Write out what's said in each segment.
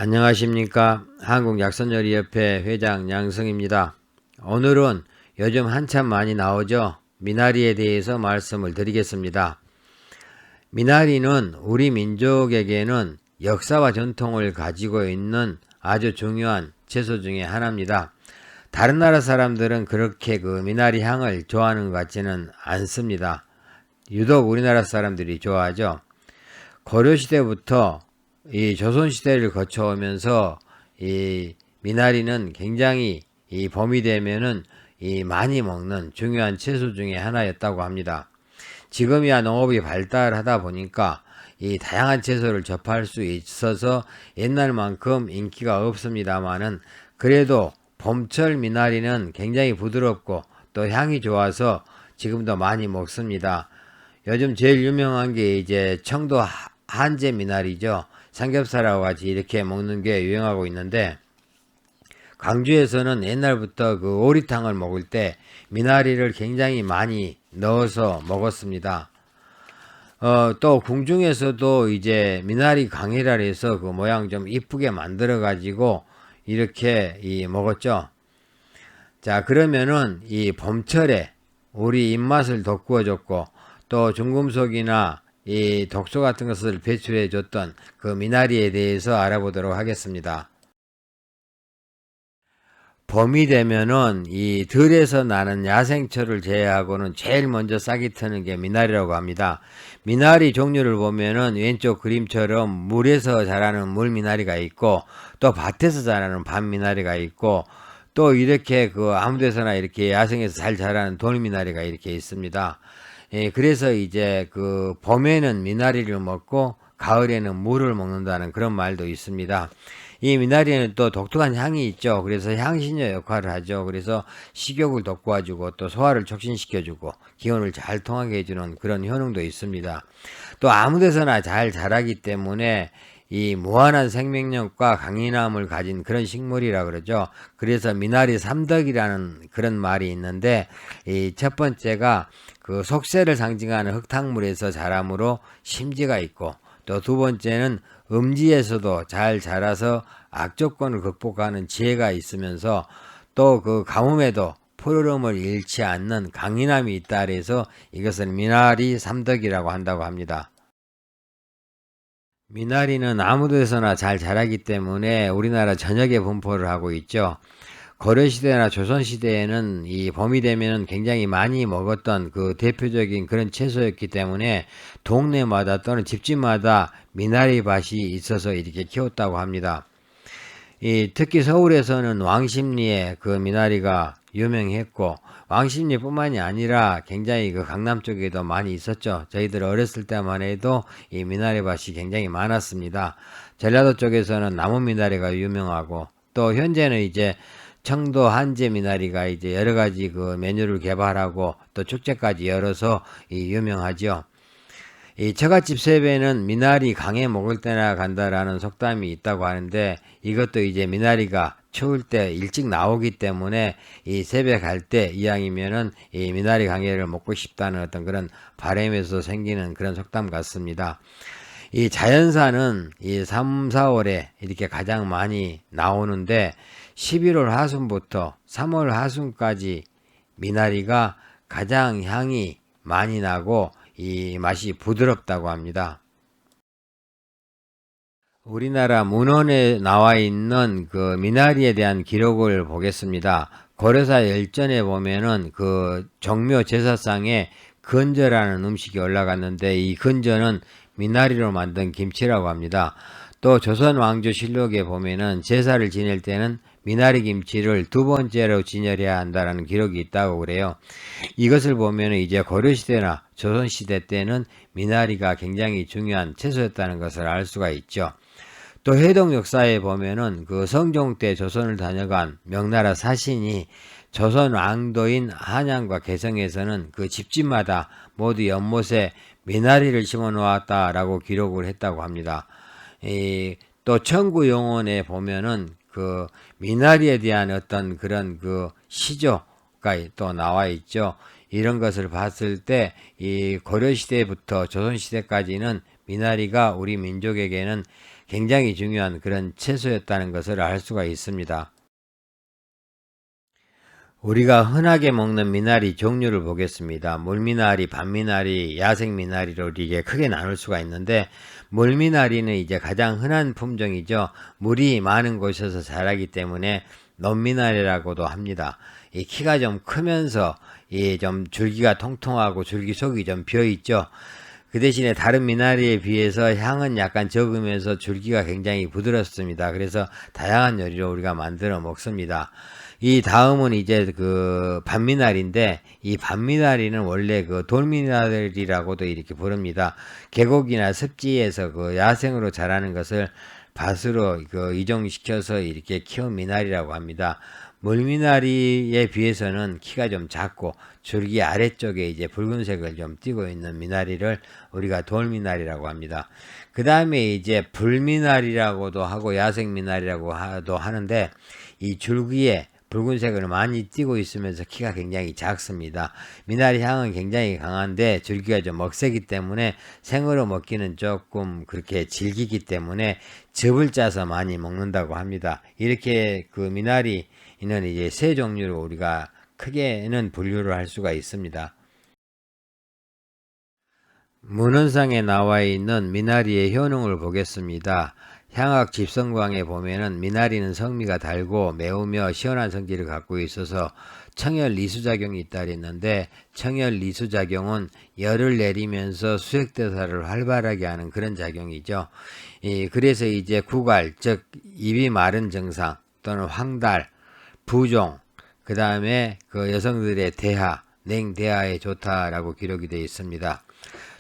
안녕하십니까. 한국약선요리협회 회장 양성입니다. 오늘은 요즘 한참 많이 나오죠. 미나리에 대해서 말씀을 드리겠습니다. 미나리는 우리 민족에게는 역사와 전통을 가지고 있는 아주 중요한 채소 중에 하나입니다. 다른 나라 사람들은 그렇게 그 미나리 향을 좋아하는 것 같지는 않습니다. 유독 우리나라 사람들이 좋아하죠. 고려시대부터 이 조선시대를 거쳐오면서 이 미나리는 굉장히 이 봄이 되면은 이 많이 먹는 중요한 채소 중에 하나였다고 합니다. 지금이야 농업이 발달하다 보니까 이 다양한 채소를 접할 수 있어서 옛날만큼 인기가 없습니다만은 그래도 봄철 미나리는 굉장히 부드럽고 또 향이 좋아서 지금도 많이 먹습니다. 요즘 제일 유명한 게 이제 청도 한제 미나리죠. 삼겹살하고 같이 이렇게 먹는 게 유행하고 있는데, 광주에서는 옛날부터 그 오리탕을 먹을 때 미나리를 굉장히 많이 넣어서 먹었습니다. 또 궁중에서도 이제 미나리 강이라 해서 그 모양 좀 이쁘게 만들어 가지고 이렇게 먹었죠. 자, 그러면은 이 봄철에 우리 입맛을 돋구어줬고 또 중금속이나 이 독소 같은 것을 배출해 줬던 그 미나리에 대해서 알아보도록 하겠습니다. 봄이 되면은 이 들에서 나는 야생철을 제외하고는 제일 먼저 싹이 트는 게 미나리라고 합니다. 미나리 종류를 보면은 왼쪽 그림처럼 물에서 자라는 물미나리가 있고 또 밭에서 자라는 밭미나리가 있고 또 이렇게 그 아무데서나 이렇게 야생에서 잘 자라는 돌미나리가 이렇게 있습니다. 그래서 이제 그 봄에는 미나리를 먹고 가을에는 물을 먹는다는 그런 말도 있습니다. 이 미나리는 또 독특한 향이 있죠. 그래서 향신료 역할을 하죠. 그래서 식욕을 돋궈주고 또 소화를 촉진시켜주고 기운을 잘 통하게 해주는 그런 효능도 있습니다. 또 아무데서나 잘 자라기 때문에 이 무한한 생명력과 강인함을 가진 그런 식물이라 그러죠. 그래서 미나리 삼덕이라는 그런 말이 있는데, 이 첫 번째가 그 속세를 상징하는 흙탕물에서 자라므로 심지가 있고, 또 두 번째는 음지에서도 잘 자라서 악조건을 극복하는 지혜가 있으면서 또 그 가뭄에도 푸르름을 잃지 않는 강인함이 있다 그래서 이것을 미나리 삼덕이라고 한다고 합니다. 미나리는 아무 데서나 잘 자라기 때문에 우리나라 전역에 분포를 하고 있죠. 고려시대나 조선시대에는 이 봄이 되면 굉장히 많이 먹었던 그 대표적인 그런 채소였기 때문에 동네마다 또는 집집마다 미나리 밭이 있어서 이렇게 키웠다고 합니다. 특히 서울에서는 왕십리에 그 미나리가 유명했고, 왕십리뿐만이 아니라 굉장히 그 강남 쪽에도 많이 있었죠. 저희들 어렸을 때만 해도 이 미나리 밭이 굉장히 많았습니다. 전라도 쪽에서는 나무 미나리가 유명하고, 또 현재는 이제 청도 한제 미나리가 이제 여러 가지 그 메뉴를 개발하고 또 축제까지 열어서 유명하죠. 이 처갓집 세배는 미나리 강에 먹을 때나 간다라는 속담이 있다고 하는데, 이것도 이제 미나리가 추울 때 일찍 나오기 때문에 이 세배 갈 때 이왕이면은 이 미나리 강해를 먹고 싶다는 어떤 그런 바람에서 생기는 그런 속담 같습니다. 이 자연산은 이 3, 4월에 이렇게 가장 많이 나오는데 11월 하순부터 3월 하순까지 미나리가 가장 향이 많이 나고 이 맛이 부드럽다고 합니다. 우리나라 문헌에 나와 있는 그 미나리에 대한 기록을 보겠습니다. 고려사 열전에 보면은 그 정묘 제사상에 건저라는 음식이 올라갔는데, 이 건저는 미나리로 만든 김치라고 합니다. 또 조선 왕조 실록에 보면은 제사를 지낼 때는 미나리 김치를 두 번째로 진열해야 한다라는 기록이 있다고 그래요. 이것을 보면은 이제 고려시대나 조선시대 때는 미나리가 굉장히 중요한 채소였다는 것을 알 수가 있죠. 또 해동 역사에 보면은 그 성종 때 조선을 다녀간 명나라 사신이 조선 왕도인 한양과 개성에서는 그 집집마다 모두 연못에 미나리를 심어 놓았다라고 기록을 했다고 합니다. 또 청구용언에 보면은 그 미나리에 대한 어떤 그런 그 시조가 또 나와 있죠. 이런 것을 봤을 때 이 고려시대부터 조선시대까지는 미나리가 우리 민족에게는 굉장히 중요한 그런 채소였다는 것을 알 수가 있습니다. 우리가 흔하게 먹는 미나리 종류를 보겠습니다. 물미나리, 밤미나리, 야생미나리로 이게 크게 나눌 수가 있는데, 물미나리는 이제 가장 흔한 품종이죠. 물이 많은 곳에서 자라기 때문에 논미나리라고도 합니다. 이 키가 좀 크면서 이 좀 줄기가 통통하고 줄기 속이 좀 비어 있죠. 그 대신에 다른 미나리에 비해서 향은 약간 적으면서 줄기가 굉장히 부드럽습니다. 그래서 다양한 요리로 우리가 만들어 먹습니다. 이 다음은 이제 그 밤미나리인데, 이 밤미나리는 원래 그 돌미나리라고도 이렇게 부릅니다. 계곡이나 습지에서 그 야생으로 자라는 것을 밭으로 그 이종시켜서 이렇게 키운 미나리라고 합니다. 물미나리에 비해서는 키가 좀 작고 줄기 아래쪽에 이제 붉은색을 좀 띠고 있는 미나리를 우리가 돌미나리라고 합니다. 그 다음에 이제 불미나리라고도 하고 야생미나리라고도 하는데, 이 줄기에 붉은색을 많이 띠고 있으면서 키가 굉장히 작습니다. 미나리 향은 굉장히 강한데 줄기가 좀 먹새기 때문에 생으로 먹기는 조금 그렇게 질기기 때문에 즙을 짜서 많이 먹는다고 합니다. 이렇게 그 미나리는 이제 세 종류로 우리가 크게는 분류를 할 수가 있습니다. 문헌상에 나와 있는 미나리의 효능을 보겠습니다. 향학 집성광에 보면은 미나리는 성미가 달고 매우며 시원한 성질을 갖고 있어서 청열 리수작용이 있다 그랬는데, 청열 리수작용은 열을 내리면서 수액대사를 활발하게 하는 그런 작용이죠. 그래서 이제 구갈, 즉 입이 마른 증상 또는 황달, 부종, 그 다음에 그 여성들의 대하, 냉대하에 좋다라고 기록이 되어 있습니다.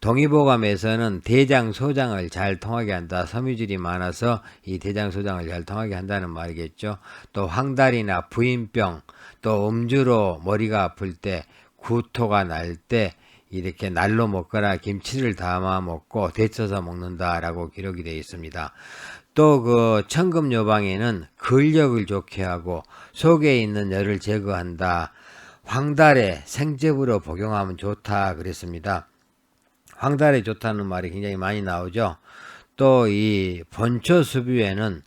동의보감에서는 대장, 소장을 잘 통하게 한다. 섬유질이 많아서 이 대장, 소장을 잘 통하게 한다는 말이겠죠. 또 황달이나 부인병, 또 음주로 머리가 아플 때, 구토가 날 때 이렇게 날로 먹거나 김치를 담아 먹고 데쳐서 먹는다라고 기록이 되어 있습니다. 또 그 천금요방에는 근력을 좋게 하고 속에 있는 열을 제거한다. 황달에 생즙으로 복용하면 좋다 그랬습니다. 황달에 좋다는 말이 굉장히 많이 나오죠. 또 이 본초수비에는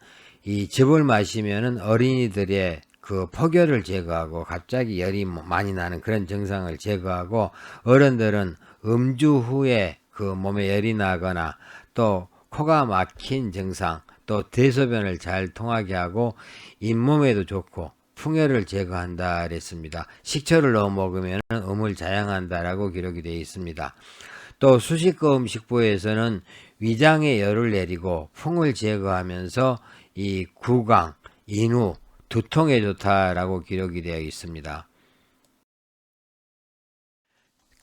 이 즙을 마시면은 어린이들의 그 폭열을 제거하고 갑자기 열이 많이 나는 그런 증상을 제거하고, 어른들은 음주 후에 그 몸에 열이 나거나 또 코가 막힌 증상, 또 대소변을 잘 통하게 하고 잇몸에도 좋고 풍열을 제거한다 그랬습니다. 식초를 넣어 먹으면 음을 자양한다라고 기록이 되어 있습니다. 또 수식거 음식부에서는 위장에 열을 내리고 풍을 제거하면서 이 구강, 인후, 두통에 좋다라고 기록이 되어 있습니다.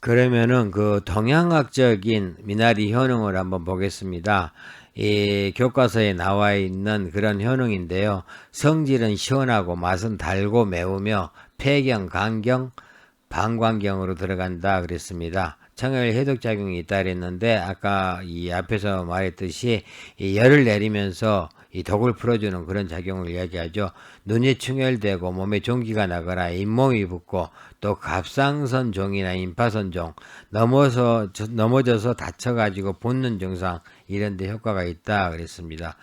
그러면은 그 동양학적인 미나리 효능을 한번 보겠습니다. 이 교과서에 나와 있는 그런 효능인데요. 성질은 시원하고 맛은 달고 매우며 폐경, 간경, 방광경으로 들어간다 그랬습니다. 청열 해독작용이 있다 그랬는데, 아까 이 앞에서 말했듯이 이 열을 내리면서 이 독을 풀어주는 그런 작용을 이야기하죠. 눈이 충혈되고 몸에 종기가 나거나 잇몸이 붓고 또 갑상선종이나 임파선종, 넘어져서 다쳐가지고 붓는 증상 이런 데 효과가 있다 그랬습니다.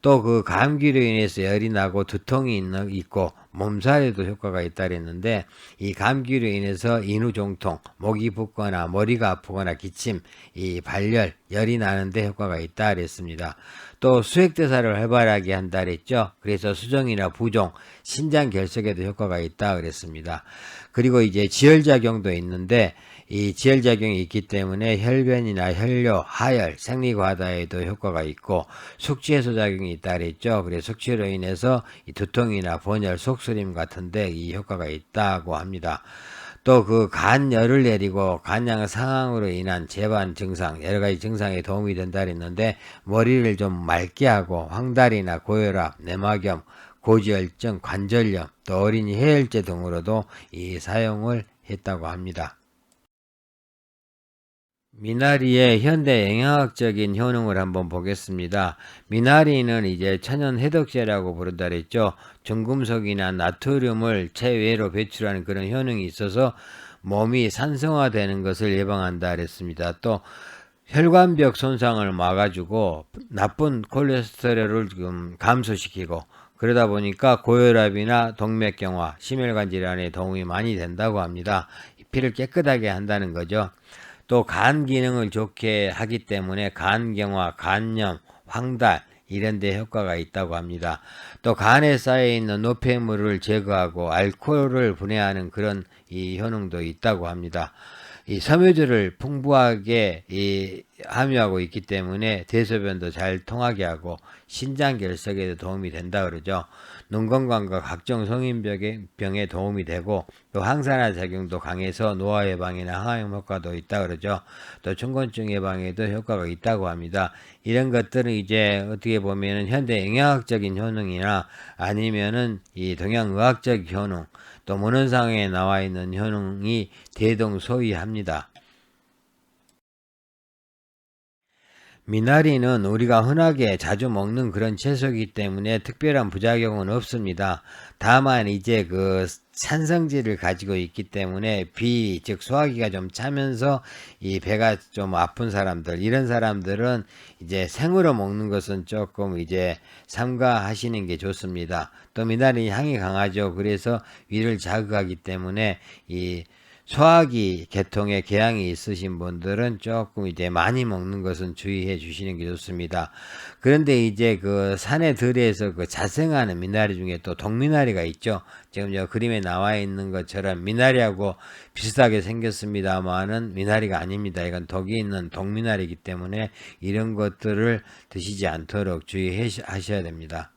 또 그 감기로 인해서 열이 나고 두통이 있고 몸살에도 효과가 있다 그랬는데, 이 감기로 인해서 인후종통, 목이 붓거나 머리가 아프거나 기침, 이 발열, 열이 나는데 효과가 있다 그랬습니다. 또 수액대사를 활발하게 한다 그랬죠. 그래서 수정이나 부종, 신장 결석에도 효과가 있다 그랬습니다. 그리고 이제 지혈작용도 있는데, 이 지혈작용이 있기 때문에 혈변이나 혈뇨, 하열, 생리과다에도 효과가 있고 숙취해소 작용이 있다 그랬죠. 그래서 숙취로 인해서 이 두통이나 번열, 속쓰림 같은데 이 효과가 있다고 합니다. 또 그 간열을 내리고 간양 상황으로 인한 재반 증상, 여러 가지 증상에 도움이 된다 그랬는데, 머리를 좀 맑게 하고 황달이나 고혈압, 내막염, 고지혈증, 관절염, 또 어린이 해열제 등으로도 이 사용을 했다고 합니다. 미나리의 현대 영양학적인 효능을 한번 보겠습니다. 미나리는 이제 천연 해독제라고 부른다 그랬죠. 중금속이나 나트륨을 체외로 배출하는 그런 효능이 있어서 몸이 산성화되는 것을 예방한다 그랬습니다. 또 혈관벽 손상을 막아주고 나쁜 콜레스테롤을 지금 감소시키고, 그러다 보니까 고혈압이나 동맥경화, 심혈관 질환에 도움이 많이 된다고 합니다. 피를 깨끗하게 한다는 거죠. 또 간 기능을 좋게 하기 때문에 간경화, 간염, 황달 이런 데 효과가 있다고 합니다. 또 간에 쌓여있는 노폐물을 제거하고 알코올을 분해하는 그런 이 효능도 있다고 합니다. 이 섬유질을 풍부하게 함유하고 있기 때문에 대소변도 잘 통하게 하고 신장 결석에도 도움이 된다 그러죠. 눈 건강과 각종 성인병에 도움이 되고, 또 항산화 작용도 강해서 노화 예방이나 항암 효과도 있다 그러죠. 또 춘곤증 예방에도 효과가 있다고 합니다. 이런 것들은 이제 어떻게 보면은 현대 영양학적인 효능이나 아니면은 이 동양의학적 효능, 또 문헌상에 나와 있는 효능이 대동소이합니다. 미나리는 우리가 흔하게 자주 먹는 그런 채소이기 때문에 특별한 부작용은 없습니다. 다만 이제 그 산성질을 가지고 있기 때문에 즉 소화기가 좀 차면서 이 배가 좀 아픈 사람들, 이런 사람들은 이제 생으로 먹는 것은 조금 이제 삼가하시는 게 좋습니다. 또 미나리 향이 강하죠. 그래서 위를 자극하기 때문에 이 소화기 계통에 궤양이 있으신 분들은 조금 이제 많이 먹는 것은 주의해 주시는 게 좋습니다. 그런데 이제 그 산의 들에서 그 자생하는 미나리 중에 또 동미나리가 있죠. 지금 저 그림에 나와 있는 것처럼 미나리하고 비슷하게 생겼습니다만은 미나리가 아닙니다. 이건 독이 있는 동미나리이기 때문에 이런 것들을 드시지 않도록 주의하셔야 됩니다.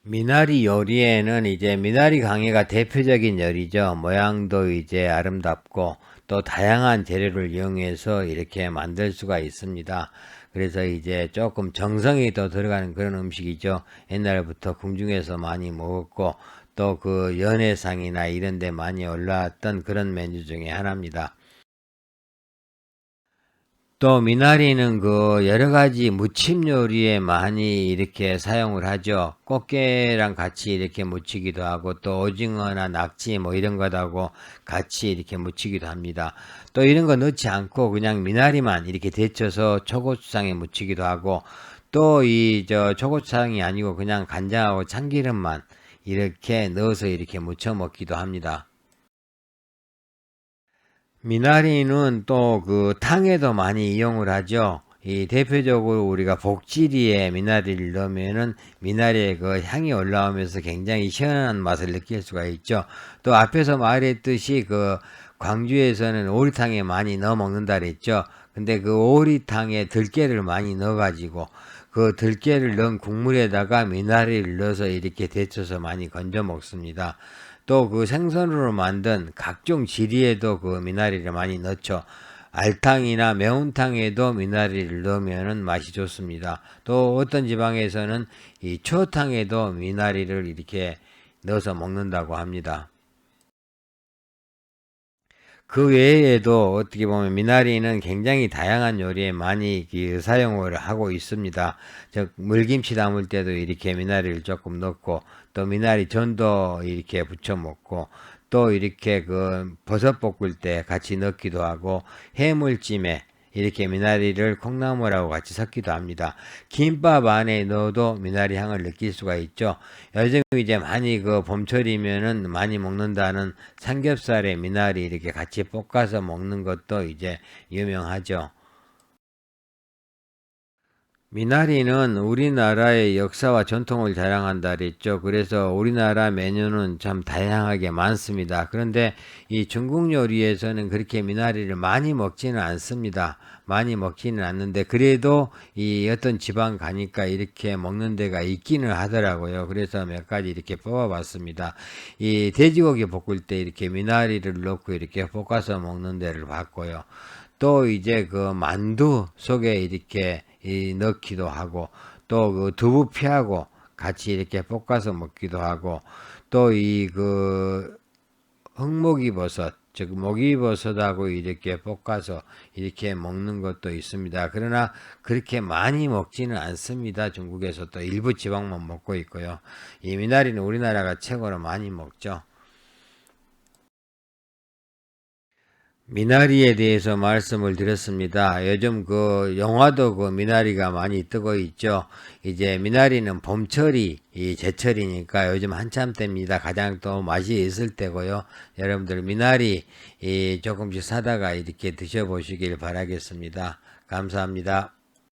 미나리 요리에는 이제 미나리 강해가 대표적인 요리죠. 모양도 이제 아름답고 또 다양한 재료를 이용해서 이렇게 만들 수가 있습니다. 그래서 이제 조금 정성이 더 들어가는 그런 음식이죠. 옛날부터 궁중에서 많이 먹었고 또 그 연회상이나 이런 데 많이 올라왔던 그런 메뉴 중에 하나입니다. 또 미나리는 그 여러 가지 무침 요리에 많이 이렇게 사용을 하죠. 꽃게랑 같이 이렇게 무치기도 하고, 또 오징어나 낙지 뭐 이런 것하고 같이 이렇게 무치기도 합니다. 또 이런 거 넣지 않고 그냥 미나리만 이렇게 데쳐서 초고추장에 무치기도 하고, 또 이 초고추장이 아니고 그냥 간장하고 참기름만 이렇게 넣어서 이렇게 무쳐 먹기도 합니다. 미나리는 또 그 탕에도 많이 이용을 하죠. 이 대표적으로 우리가 복지리에 미나리를 넣으면은 미나리의 그 향이 올라오면서 굉장히 시원한 맛을 느낄 수가 있죠. 또 앞에서 말했듯이 그 광주에서는 오리탕에 많이 넣어 먹는다 그랬죠. 근데 그 오리탕에 들깨를 많이 넣어가지고 그 들깨를 넣은 국물에다가 미나리를 넣어서 이렇게 데쳐서 많이 건져 먹습니다. 또 그 생선으로 만든 각종 지리에도 그 미나리를 많이 넣죠. 알탕이나 매운탕에도 미나리를 넣으면 맛이 좋습니다. 또 어떤 지방에서는 이 추어탕에도 미나리를 이렇게 넣어서 먹는다고 합니다. 그 외에도 어떻게 보면 미나리는 굉장히 다양한 요리에 많이 사용을 하고 있습니다. 즉 물김치 담을 때도 이렇게 미나리를 조금 넣고, 또 미나리 전도 이렇게 부쳐 먹고, 또 이렇게 그 버섯 볶을 때 같이 넣기도 하고, 해물찜에 이렇게 미나리를 콩나물하고 같이 섞기도 합니다. 김밥 안에 넣어도 미나리 향을 느낄 수가 있죠. 요즘 이제 많이 그 봄철이면은 많이 먹는다는 삼겹살에 미나리 이렇게 같이 볶아서 먹는 것도 이제 유명하죠. 미나리는 우리나라의 역사와 전통을 자랑한다 그랬죠. 그래서 우리나라 메뉴는 참 다양하게 많습니다. 그런데 이 중국 요리에서는 그렇게 미나리를 많이 먹지는 않습니다. 많이 먹지는 않는데 그래도 이 어떤 지방 가니까 이렇게 먹는 데가 있기는 하더라고요. 그래서 몇 가지 이렇게 뽑아봤습니다. 이 돼지고기 볶을 때 이렇게 미나리를 넣고 이렇게 볶아서 먹는 데를 봤고요. 또 이제 그 만두 속에 이렇게 넣기도 하고, 또 그 두부피하고 같이 이렇게 볶아서 먹기도 하고, 또 이 그 흑목이버섯, 즉 목이버섯하고 이렇게 볶아서 이렇게 먹는 것도 있습니다. 그러나 그렇게 많이 먹지는 않습니다. 중국에서 또 일부 지방만 먹고 있고요. 이 미나리는 우리나라가 최고로 많이 먹죠. 미나리에 대해서 말씀을 드렸습니다. 요즘 그 영화도 그 미나리가 많이 뜨고 있죠. 이제 미나리는 봄철이 이 제철이니까 요즘 한참 때입니다. 가장 또 맛이 있을 때고요. 여러분들 미나리 조금씩 사다가 이렇게 드셔보시길 바라겠습니다. 감사합니다.